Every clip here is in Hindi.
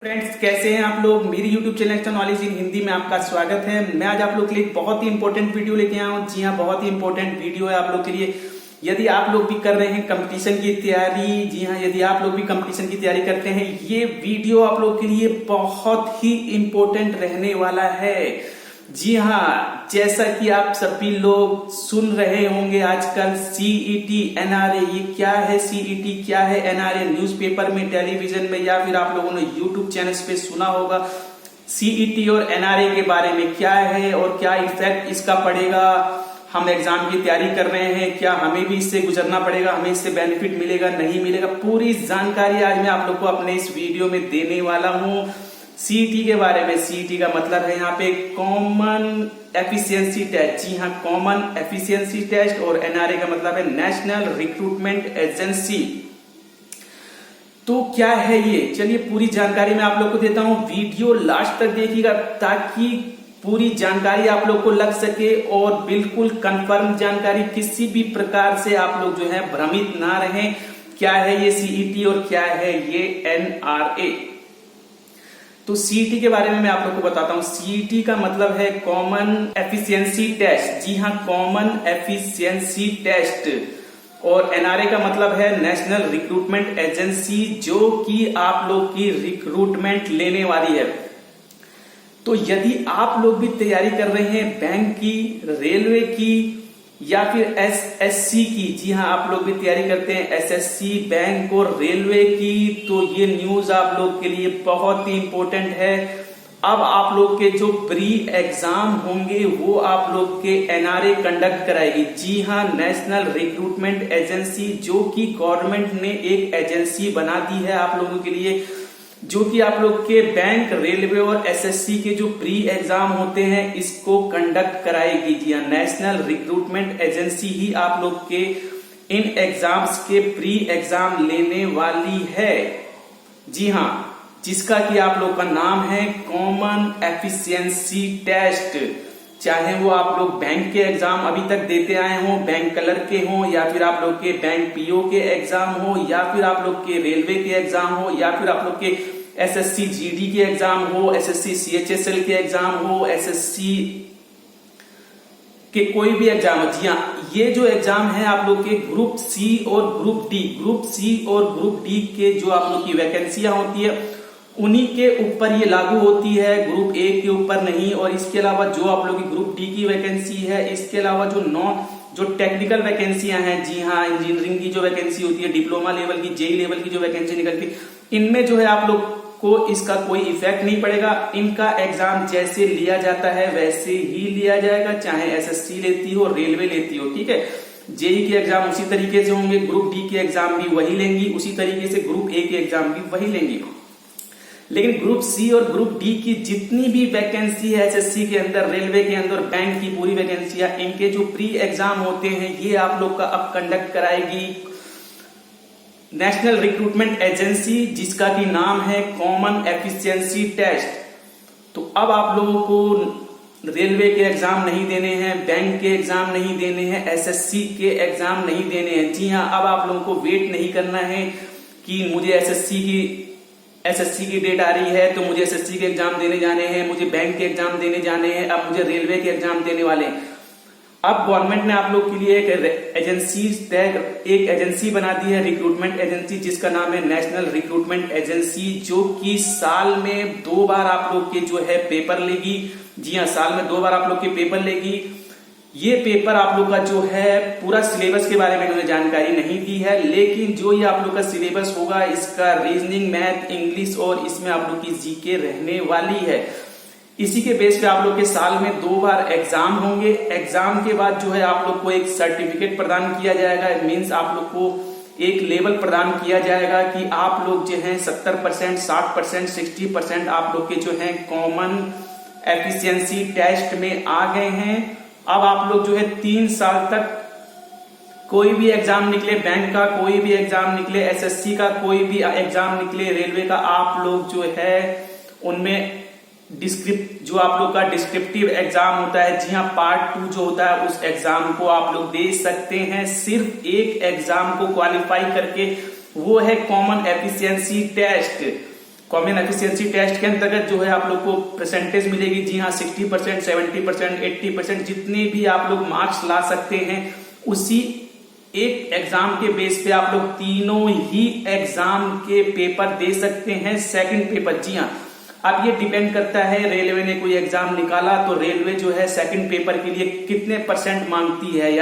फ्रेंड्स, कैसे हैं आप लोग। मेरी YouTube channel knowledge in Hindi में आपका स्वागत है। मैं आज आप लोग के लिए एक बहुत ही इंपॉर्टेंट वीडियो लेके आया हूँ। जी हाँ, बहुत ही इंपॉर्टेंट वीडियो है आप लोग के लिए। यदि आप लोग भी कर रहे हैं कंपटीशन की तैयारी, जी हाँ, यदि आप लोग भी कंपटीशन की तैयारी करते हैं, ये वीडियो आप लोग के लिए बहुत ही इंपॉर्टेंट रहने वाला है। जी हाँ, जैसा कि आप सभी लोग सुन रहे होंगे आजकल सीईटी एनआरए, ये क्या है, सीईटी क्या है, एनआरए न्यूज़पेपर में, टेलीविजन में, या फिर आप लोगों ने यूट्यूब चैनल्स पे सुना होगा। सीईटी और एनआरए के बारे में क्या है और क्या इफेक्ट इसका पड़ेगा। हम एग्जाम की तैयारी कर रहे हैं, क्या हमें भी इससे गुजरना पड़ेगा, हमें इससे बेनिफिट मिलेगा, नहीं मिलेगा, पूरी जानकारी आज मैं आप लोग को अपने इस वीडियो में देने वाला हूं। सीईटी के बारे में, सीईटी का मतलब है यहाँ पे कॉमन एफिशिएंसी टेस्ट। जी हाँ, कॉमन एफिशिएंसी टेस्ट। और एनआरए का मतलब है नेशनल रिक्रूटमेंट एजेंसी। तो क्या है ये, चलिए पूरी जानकारी मैं आप लोग को देता हूँ। वीडियो लास्ट तक देखिएगा ताकि पूरी जानकारी आप लोग को लग सके और बिल्कुल कंफर्म जानकारी, किसी भी प्रकार से आप लोग जो है भ्रमित ना रहें। क्या है ये सीईटी और क्या है ये एनआरए। तो सीईटी के बारे में मैं आप लोग को बताता हूं। सीईटी का मतलब है कॉमन एफिशिएंसी टेस्ट। जी हाँ, कॉमन एफिशिएंसी टेस्ट। और एनआरए का मतलब है नेशनल रिक्रूटमेंट एजेंसी, जो कि आप लोग की रिक्रूटमेंट लेने वाली है। तो यदि आप लोग भी तैयारी कर रहे हैं बैंक की, रेलवे की या फिर एसएससी की, जी हाँ, आप लोग भी तैयारी करते हैं एसएससी, बैंक और रेलवे की, तो ये न्यूज आप लोग के लिए बहुत ही इंपॉर्टेंट है। अब आप लोग के जो प्री एग्जाम होंगे वो आप लोग के एनआरए कंडक्ट कराएगी। जी हाँ, नेशनल रिक्रूटमेंट एजेंसी, जो कि गवर्नमेंट ने एक एजेंसी बना दी है आप लोगों के लिए, जो कि आप लोग के बैंक, रेलवे और एसएससी के जो प्री एग्जाम होते हैं इसको कंडक्ट कराएगी। जी हाँ, नेशनल रिक्रूटमेंट एजेंसी ही आप लोग के इन एग्जाम्स के प्री एग्जाम लेने वाली है। जी हाँ, जिसका कि आप लोग का नाम है कॉमन एफिशिएंसी टेस्ट। चाहे वो आप लोग बैंक के एग्जाम अभी तक देते आए हो, बैंक क्लर्क के हो, या फिर आप लोग के बैंक पीओ के एग्जाम हो, या फिर आप लोग के रेलवे के एग्जाम हो, या फिर आप लोग के एसएससी जीडी के एग्जाम हो, एसएससी सीएचएसएल के एग्जाम हो, एसएससी के कोई भी एग्जाम हो। जी हाँ, ये जो एग्जाम है आप लोग के ग्रुप सी और ग्रुप डी, ग्रुप सी और ग्रुप डी के जो आप लोग की वैकेंसियां होती है उन्हीं के ऊपर ये लागू होती है, ग्रुप ए के ऊपर नहीं। और इसके अलावा जो आप लोग की ग्रुप डी की वैकेंसी है, इसके अलावा जो टेक्निकल वैकेंसियां हैं, जी हाँ, इंजीनियरिंग की जो वैकेंसी होती है, डिप्लोमा लेवल की, जेई लेवल की जो वैकेंसी निकलती है, इनमें जो है आप लोग को इसका कोई इफेक्ट नहीं पड़ेगा। इनका एग्जाम जैसे लिया जाता है वैसे ही लिया जाएगा, चाहे एसएससी लेती हो, रेलवे लेती हो, ठीक है। जेई के एग्जाम उसी तरीके से होंगे, ग्रुप डी के एग्जाम भी वही लेंगी, उसी तरीके से ग्रुप ए के एग्जाम भी वही लेंगी। लेकिन ग्रुप सी और ग्रुप डी की जितनी भी वैकेंसी है एसएससी के अंदर, रेलवे के अंदर, बैंक की पूरी वैकेंसियां, इनके जो प्री एग्जाम होते हैं ये आप लोग का अब कंडक्ट कराएगी नेशनल रिक्रूटमेंट एजेंसी, जिसका की नाम है कॉमन एफिशिएंसी टेस्ट। तो अब आप लोगों को रेलवे के एग्जाम नहीं देने हैं, बैंक के एग्जाम नहीं देने हैं, एसएससी के एग्जाम नहीं देने हैं। जी हाँ, अब आप लोगों को वेट नहीं करना है कि मुझे एसएससी की डेट आ रही है तो मुझे एसएससी के एग्जाम देने जाने हैं, मुझे बैंक के एग्जाम देने जाने हैं, अब मुझे रेलवे के एग्जाम देने वाले हैं। अब गवर्नमेंट ने आप लोग के लिए एक एजेंसी बना दी है, रिक्रूटमेंट एजेंसी, जिसका नाम है नेशनल रिक्रूटमेंट एजेंसी, जो कि साल में 2 बार आप लोग के जो है पेपर लेगी। जी हाँ, साल में 2 बार आप लोग के पेपर लेगी। ये पेपर आप लोग का जो है पूरा सिलेबस के बारे में इन्होंने जानकारी नहीं दी है, लेकिन जो ये आप लोग का सिलेबस होगा इसका रीजनिंग, मैथ, इंग्लिश और इसमें आप लोग की जीके रहने वाली है। इसी के बेस पे आप लोग के साल में 2 बार एग्जाम होंगे। एग्जाम के बाद जो है आप लोग को एक सर्टिफिकेट प्रदान किया जाएगा, मीन्स आप लोग को एक लेवल प्रदान किया जाएगा कि आप लोग जो है 70%, 60%, 60% आप लोग के जो है कॉमन एफिशिएंसी टेस्ट में आ गए हैं। अब आप लोग जो है 3 साल तक कोई भी एग्जाम निकले, बैंक का कोई भी एग्जाम निकले, एसएससी का कोई भी एग्जाम निकले, रेलवे का, आप लोग जो है उनमें जो आप लोग का डिस्क्रिप्टिव एग्जाम होता है, जी हाँ, पार्ट 2 जो होता है, उस एग्जाम को आप लोग दे सकते हैं सिर्फ एक एग्जाम को क्वालिफाई करके, वो है common efficiency test. Common efficiency test के अंतर्गत जो है आप लोग को परसेंटेज मिलेगी। जी हाँ, 60%, 70%, 80% जितने भी आप लोग मार्क्स ला सकते हैं, उसी एक एग्जाम के बेस पे आप लोग तीनों ही एग्जाम के पेपर दे सकते हैं। सेकंड पेपर, जी हाँ, अब ये डिपेंड करता है, रेलवे ने कोई एग्जाम निकाला तो रेलवे जो है सेकंड पेपर के लिए कितने परसेंट मांगती है।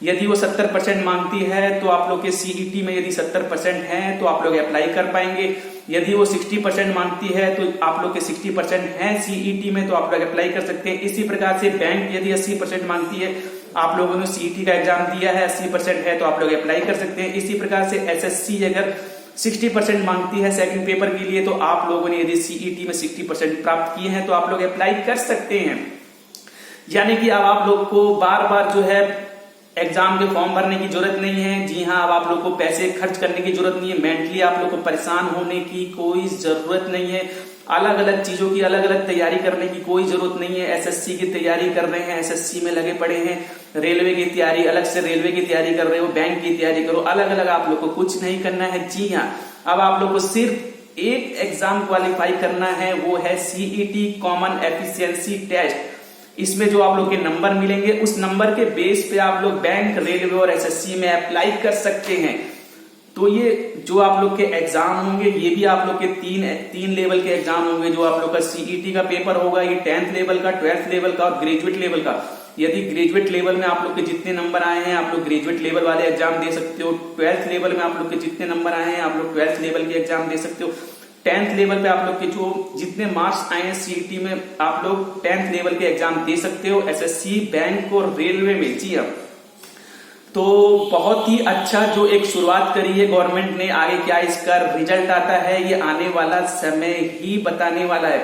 यदि वो 70% मांगती है तो आप लोग के सीईटी में यदि 70% है तो आप लोग अप्लाई कर पाएंगे। यदि वो 60% मांगती है तो आप लोग के 60% है सीईटी में तो आप लोग अप्लाई कर सकते हैं। इसी प्रकार से बैंक यदि 80% मांगती है, आप लोगों ने सीईटी का एग्जाम दिया है, 80% है तो आप लोग अप्लाई कर सकते हैं। इसी प्रकार से एसएससी अगर 60% मांगती है सेकंड पेपर के लिए तो आप लोगों ने यदि सीईटी में 60% प्राप्त किए हैं तो आप लोग अप्लाई कर सकते हैं। यानी कि अब आप लोग को बार बार जो है एग्जाम के फॉर्म भरने की जरूरत नहीं है। जी हाँ, अब आप लोग को पैसे खर्च करने की जरूरत नहीं है, मेंटली आप लोग को परेशान होने की कोई जरूरत नहीं है, अलग अलग चीजों की अलग अलग तैयारी करने की कोई जरूरत नहीं है। एसएससी की तैयारी कर रहे हैं, एसएससी में लगे पड़े हैं, रेलवे की तैयारी अलग से रेलवे की तैयारी कर रहे हो, बैंक की तैयारी करो, अलग अलग आप लोग को कुछ नहीं करना है। जी हाँ, अब आप लोग को सिर्फ एक एग्जाम क्वालिफाई करना है, वो है सीईटी कॉमन एफिशिएंसी टेस्ट। इसमें जो आप लोग के नंबर मिलेंगे, उस नंबर के बेस पे आप लोग बैंक, रेलवे और एसएससी में अप्लाई कर सकते हैं। तो ये जो आप लोग के एग्जाम होंगे, ये भी आप लोग के तीन लेवल के एग्जाम होंगे। जो आप लोग का सीईटी का पेपर होगा, ये 10th लेवल का, 12th लेवल का और ग्रेजुएट लेवल का। यदि ग्रेजुएट लेवल में आप लोग के जितने नंबर आए हैं, आप लोग ग्रेजुएट लेवल वाले एग्जाम दे सकते हो। 12th लेवल में आप लोग के जितने नंबर आए हैं, आप लोग 12th लेवल के एग्जाम दे सकते हो। 10th लेवल पे आप लोग के जो जितने मार्क्स आए हैं सीईटी में, आप लोग 10th लेवल के एग्जाम दे सकते हो एसएससी, बैंक और रेलवे में। जी हाँ, तो बहुत ही अच्छा जो एक शुरुआत करी है गवर्नमेंट ने। आगे क्या इसका रिजल्ट आता है ये आने वाला समय ही बताने वाला है,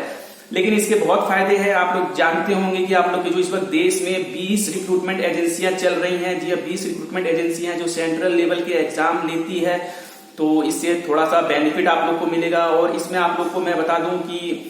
लेकिन इसके बहुत फायदे हैं। आप लोग जानते होंगे कि आप लोग के जो इस वक्त देश में 20 रिक्रूटमेंट एजेंसियां चल रही हैं। जी हाँ, 20 रिक्रूटमेंट एजेंसियां जो सेंट्रल लेवल के एग्जाम लेती है, तो इससे थोड़ा सा बेनिफिट आप लोग को मिलेगा। और इसमें आप लोग को मैं बता दूं कि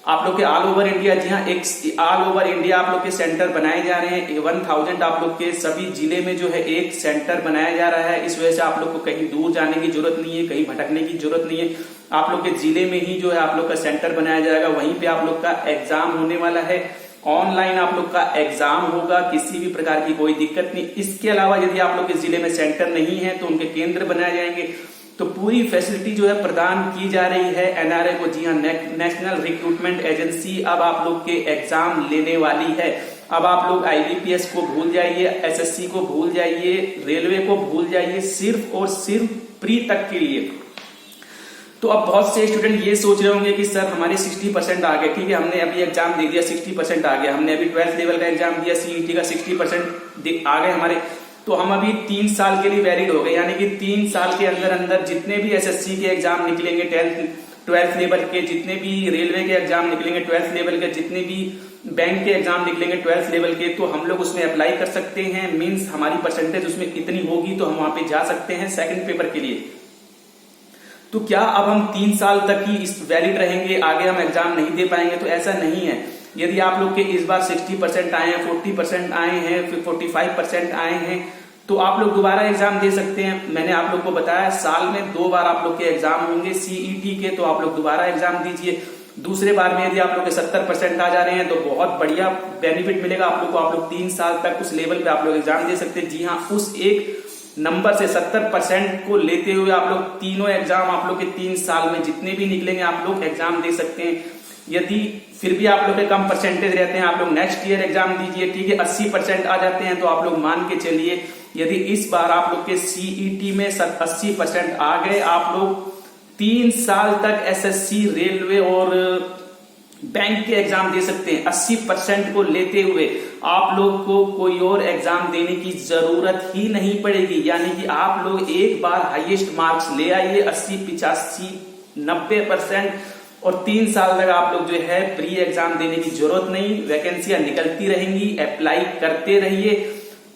आप लोग के ऑल ओवर इंडिया, जी हाँ, एक ऑल ओवर इंडिया आप लोग के सेंटर बनाए जा रहे हैं। 1000 आप लोग के सभी जिले में जो है एक सेंटर बनाया जा रहा है। इस वजह से आप लोग को कहीं दूर जाने की जरूरत नहीं है, कहीं भटकने की जरूरत नहीं है। आप लोग के जिले में ही जो है आप लोग का सेंटर बनाया जाएगा, वहीं पे आप लोग का एग्जाम होने वाला है। ऑनलाइन आप लोग का एग्जाम होगा, किसी भी प्रकार की कोई दिक्कत नहीं। इसके अलावा यदि आप लोग के जिले में सेंटर नहीं है तो उनके केंद्र बनाए जाएंगे। तो पूरी फैसिलिटी जो है प्रदान की जा रही है एनआरए को। जी हाँ, नेशनल रिक्रूटमेंट एजेंसी अब आप लोग के एग्जाम लेने वाली है। अब आप लोग आईबीपीएस को भूल जाइए, एसएससी को भूल जाइए, रेलवे को भूल जाइए, सिर्फ और सिर्फ प्री तक के लिए। तो अब बहुत से स्टूडेंट ये सोच रहे होंगे कि सर हमारे 60% आ गए, ठीक है, हमने अभी एग्जाम दे दिया, 60% आ गया, हमने अभी 12th लेवल का एग्जाम दिया, सीईटी का 60% आ गए हमारे, तो हम अभी 3 साल के लिए वैलिड हो गए। यानी कि 3 साल के अंदर अंदर जितने भी एसएससी के एग्जाम निकलेंगे 12th लेवल के, जितने भी रेलवे के एग्जाम निकलेंगे 12th लेवल के, जितने भी बैंक के एग्जाम निकलेंगे 12th लेवल के, तो हम लोग उसमें अप्लाई कर सकते हैं। मींस हमारी परसेंटेज उसमें इतनी होगी तो हम वहां पे जा सकते हैं सेकंड पेपर के लिए। तो क्या अब हम 3 साल तक ही इस वैलिड रहेंगे, आगे हम एग्जाम नहीं दे पाएंगे? तो ऐसा नहीं है। यदि आप लोग के इस बार 60% आए हैं, 40% आए हैं, फिर 45% आए हैं, तो आप लोग दोबारा एग्जाम दे सकते हैं। मैंने आप लोग को बताया साल में 2 बार आप लोग के एग्जाम होंगे सीईटी के, तो आप लोग दोबारा एग्जाम दीजिए। दूसरे बार में यदि आप लोग के 70% आ जा रहे हैं तो बहुत बढ़िया बेनिफिट मिलेगा आप लोग को। आप लोग 3 साल तक उस लेवल पे आप लोग एग्जाम दे सकते हैं। जी हाँ, उस एक नंबर से 70% को लेते हुए आप लोग तीनों एग्जाम आप लोग के 3 साल में जितने भी निकलेंगे आप लोग एग्जाम दे सकते हैं। यदि फिर भी आप लोग के कम परसेंटेज रहते हैं, आप लोग नेक्स्ट ईयर एग्जाम दीजिए, ठीक है। 80% आ जाते हैं तो आप लोग मान के चलिए यदि इस बार आप लोग के सीईटी में 80% आ गए, आप लोग 3 साल तक एसएससी, रेलवे और बैंक के एग्जाम दे सकते हैं। 80% को लेते हुए आप लोग को कोई और एग्जाम देने की जरूरत ही नहीं पड़ेगी। यानी कि आप लोग एक बार हाईएस्ट मार्क्स ले आइए, 80, 85, 90%, और 3 साल तक आप लोग जो है प्री एग्जाम देने की जरूरत नहीं। वैकेंसियां निकलती रहेंगी, अप्लाई करते रहिए।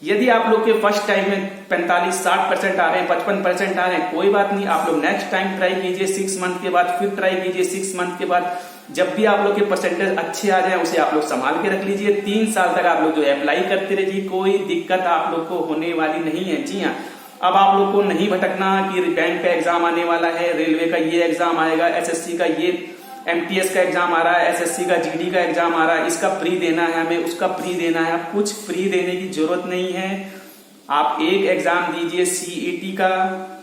यदि आप लोग के फर्स्ट टाइम में 45-60% आ रहे हैं, 55% आ रहे हैं, कोई बात नहीं, आप लोग नेक्स्ट टाइम ट्राई कीजिए 6 मंथ के बाद, फिर ट्राई कीजिए 6 मंथ के बाद। जब भी आप लोग के परसेंटेज अच्छे आ जाए उसे आप लोग संभाल के रख लीजिए। 3 साल तक आप लोग जो है अप्लाई करते रहिए, कोई दिक्कत आप लोग को होने वाली नहीं है। जी हाँ, अब आप लोग को नहीं भटकना कि बैंक का एग्जाम आने वाला है, रेलवे का ये एग्जाम आएगा, एसएससी का ये एमटीएस का एग्जाम आ रहा है, एसएससी का जीडी का एग्जाम आ रहा है, इसका प्री देना है हमें, उसका प्री देना है। अब कुछ प्री देने की जरूरत नहीं है। आप एक एग्जाम दीजिए सीईटी का,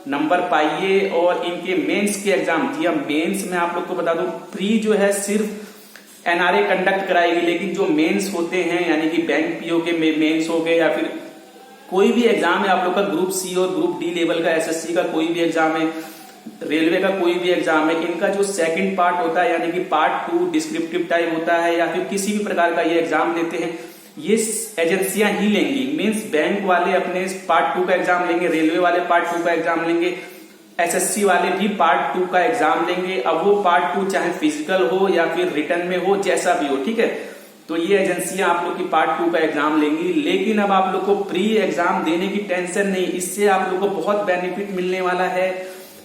नंबर पाइए, और इनके मेंस के एग्जाम दिया। मेंस में आप लोग को बता दूं, प्री जो है सिर्फ एनआरए कंडक्ट कराएगी, लेकिन जो मेंस होते हैं यानी कि बैंक पीओ के मेंस हो गए या फिर कोई भी एग्जाम है आप लोग का, ग्रुप सी और ग्रुप डी लेवल का, एसएससी का कोई भी एग्जाम है, रेलवे का कोई भी एग्जाम है, इनका जो सेकंड पार्ट होता है यानी कि पार्ट 2 डिस्क्रिप्टिव टाइप होता है या फिर किसी भी प्रकार का ये एग्जाम लेते हैं, ये एजेंसियां ही लेंगी। मींस बैंक वाले अपने पार्ट 2 का एग्जाम लेंगे, रेलवे वाले पार्ट 2 का एग्जाम लेंगे, एसएससी वाले भी पार्ट 2 का एग्जाम लेंगे। अब वो पार्ट 2 चाहे फिजिकल हो या फिर रिटर्न में हो, जैसा भी हो, ठीक है। तो ये एजेंसियां आप लोग की पार्ट 2 का एग्जाम लेंगी। लेकिन अब आप लोग को प्री एग्जाम देने की टेंशन नहीं, इससे आप लोग को बहुत बेनिफिट मिलने वाला है।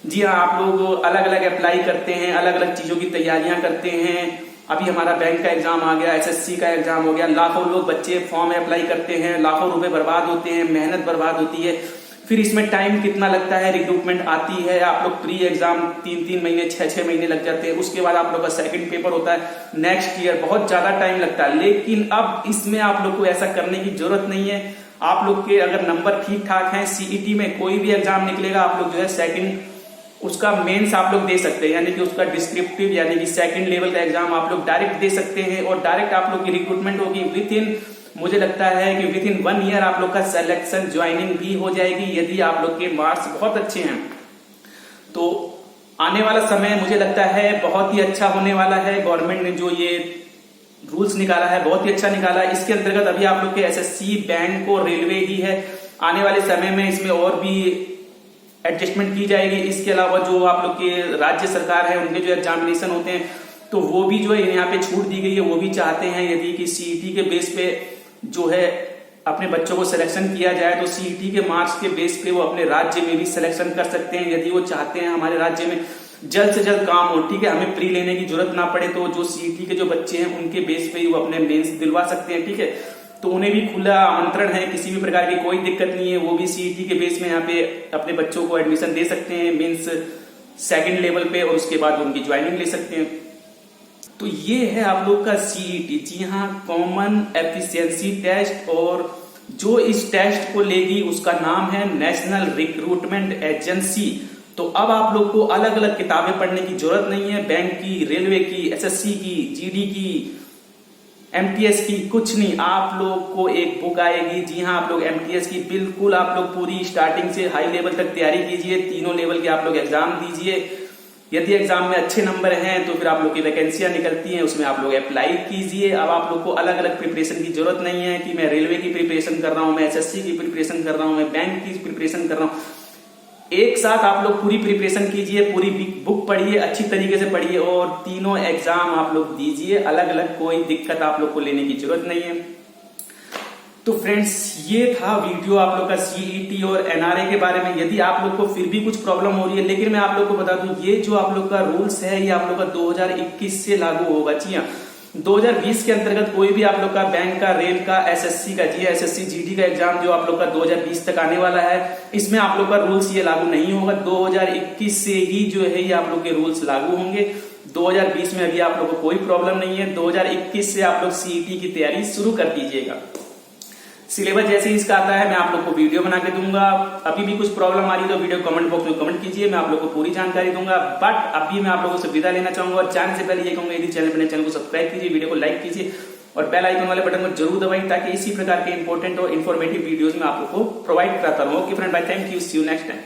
जी हाँ, आप लोग अलग अलग अप्लाई करते हैं, अलग अलग चीजों की तैयारियां करते हैं। अभी हमारा बैंक का एग्जाम आ गया, एसएससी का एग्जाम हो गया, लाखों लोग बच्चे फॉर्म में अप्लाई करते हैं, लाखों रुपए बर्बाद होते हैं, मेहनत बर्बाद होती है, फिर इसमें टाइम कितना लगता है, रिक्रूटमेंट आती है, आप लोग प्री एग्जाम 3-3 महीने 6-6 महीने लग जाते हैं, उसके बाद आप लोग का सेकंड पेपर होता है नेक्स्ट ईयर, बहुत ज्यादा टाइम लगता है। लेकिन अब इसमें आप लोग को ऐसा करने की जरूरत नहीं है। आप लोग के अगर नंबर ठीक ठाक है, सीईटी में कोई भी एग्जाम निकलेगा, आप लोग जो है सेकंड उसका मेंस आप लोग दे सकते हैं, यानी कि उसका डिस्क्रिप्टिव यानी कि सेकंड लेवल का एग्जाम आप लोग डायरेक्ट दे सकते हैं, और डायरेक्ट आप लोग की रिक्रूटमेंट होगी विद इन, मुझे लगता है कि विद इन 1 ईयर आप लोग का सिलेक्शन ज्वाइनिंग भी हो जाएगी, यदि आप लोग के मार्क्स बहुत अच्छे हैं। तो आने वाला समय मुझे लगता है बहुत ही अच्छा होने वाला है। गवर्नमेंट ने जो ये रूल्स निकाला है बहुत ही अच्छा निकाला है। इसके अंतर्गत अभी आप लोग के एसएससी, बैंक और रेलवे ही है, आने वाले समय में इसमें और भी एडजस्टमेंट की जाएगी। इसके अलावा जो आप लोग के राज्य सरकार है उनके जो एग्जामिनेशन होते हैं, तो वो भी जो है यहाँ पे छूट दी गई है। वो भी चाहते हैं यदि कि सीईटी के बेस पे जो है अपने बच्चों को सिलेक्शन किया जाए, तो सीईटी के मार्क्स के बेस पे वो अपने राज्य में भी सिलेक्शन कर सकते हैं, यदि वो चाहते हैं हमारे राज्य में जल्द से जल्द काम हो, ठीक है, हमें प्री लेने की जरूरत ना पड़े। तो जो सीईटी के जो बच्चे हैं उनके बेस पे वो अपने मेंस दिलवा सकते हैं, ठीक है। तो उन्हें भी खुला आमंत्रण है, किसी भी प्रकार की कोई दिक्कत नहीं है, वो भी सीईटी के बेस में यहाँ पे अपने बच्चों को एडमिशन दे सकते हैं मीन्स सेकंड लेवल पे, और उसके बाद उनकी ज्वाइनिंग ले सकते हैं। तो ये है आप लोग का सीईटी, जी हाँ, कॉमन एफिशिएंसी टेस्ट, और जो इस टेस्ट को लेगी उसका नाम है नेशनल रिक्रूटमेंट एजेंसी। तो अब आप लोग को अलग अलग किताबें पढ़ने की जरूरत नहीं है, बैंक की, रेलवे की, एसएससी की, जीडी की, एमटीएस की, कुछ नहीं। आप लोग को एक बुक आएगी, जी हाँ, आप लोग एमटीएस की बिल्कुल आप लोग पूरी स्टार्टिंग से हाई लेवल तक तैयारी कीजिए, तीनों लेवल के आप लोग एग्जाम दीजिए। यदि एग्जाम में अच्छे नंबर हैं तो फिर आप लोग की वैकेंसियां निकलती हैं, उसमें आप लोग अप्लाई कीजिए। अब आप लोग को अलग अलग प्रिपरेशन की जरूरत नहीं है कि मैं रेलवे की प्रिपरेशन कर रहा हूं, मैं एसएससी की प्रिपरेशन कर रहा हूं, मैं बैंक की प्रिपरेशन कर रहा हूं। एक साथ आप लोग पूरी प्रिपरेशन कीजिए, पूरी बुक पढ़िए, अच्छी तरीके से पढ़िए और तीनों एग्जाम आप लोग दीजिए अलग अलग, कोई दिक्कत आप लोग को लेने की जरूरत नहीं है। तो फ्रेंड्स, ये था वीडियो आप लोग का सीईटी और एनआरए के बारे में। यदि आप लोग को फिर भी कुछ प्रॉब्लम हो रही है, लेकिन मैं आप लोग को बता दूं, ये जो आप लोग का रूल्स है ये आप लोग का 2021 से लागू होगा। जी हाँ, 2020 के अंतर्गत कोई भी आप लोग का बैंक का, रेल का, एसएससी का, जी एसएससी जीडी का एग्जाम जो आप लोग का 2020 तक आने वाला है, इसमें आप लोग का रूल्स ये लागू नहीं होगा। 2021 से ही जो है ये आप लोग के रूल्स लागू होंगे। 2020 में अभी आप लोग को कोई प्रॉब्लम नहीं है। 2021 से आप लोग सीईटी की तैयारी शुरू कर दीजिएगा। सिलेबस जैसे ही इसका आता है मैं आप लोग को वीडियो बना के दूंगा। अभी भी कुछ प्रॉब्लम आ रही है तो वीडियो कमेंट बॉक्स में कमेंट कीजिए, मैं आप लोग को पूरी जानकारी दूंगा। बट अभी मैं आप लोगों से विदा लेना चाहूंगा और जाने से पहले ये कहूंगा, यदि चैनल को सब्सक्राइब कीजिए, वीडियो को लाइक कीजिए और बेल आइकन वाले बटन को जरूर दबाइए, ताकि इसी प्रकार के इंपॉर्टेंट और इन्फॉर्मेटिव वीडियोज में आप लोग को प्रोवाइड कराता रहूं। Okay friend, bye, thank you, see you next time.